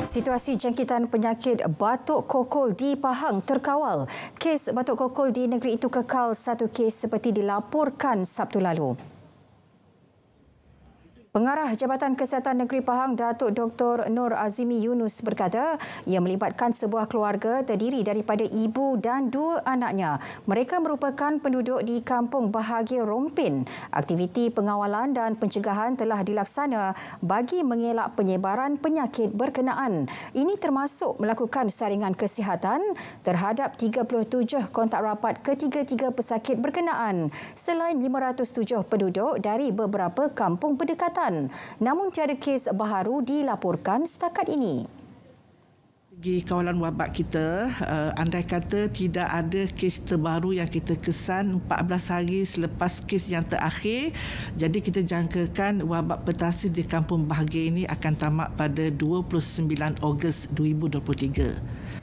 Situasi jangkitan penyakit batuk kokol di Pahang terkawal. Kes batuk kokol di negeri itu kekal satu kes seperti dilaporkan Sabtu lalu. Pengarah Jabatan Kesihatan Negeri Pahang, Datuk Dr. Nur Azimi Yunus berkata ia melibatkan sebuah keluarga terdiri daripada ibu dan dua anaknya. Mereka merupakan penduduk di Kampung Bahagia Rompin. Aktiviti pengawalan dan pencegahan telah dilaksana bagi mengelak penyebaran penyakit berkenaan. Ini termasuk melakukan saringan kesihatan terhadap 37 kontak rapat ketiga-tiga pesakit berkenaan selain 507 penduduk dari beberapa kampung berdekatan. Namun tiada kes baharu dilaporkan setakat ini. Segi kawalan wabak kita, andai kata tidak ada kes terbaru yang kita kesan 14 hari selepas kes yang terakhir, jadi kita jangkakan wabak petasan di Kampung Bahagia ini akan tamat pada 29 Ogos 2023.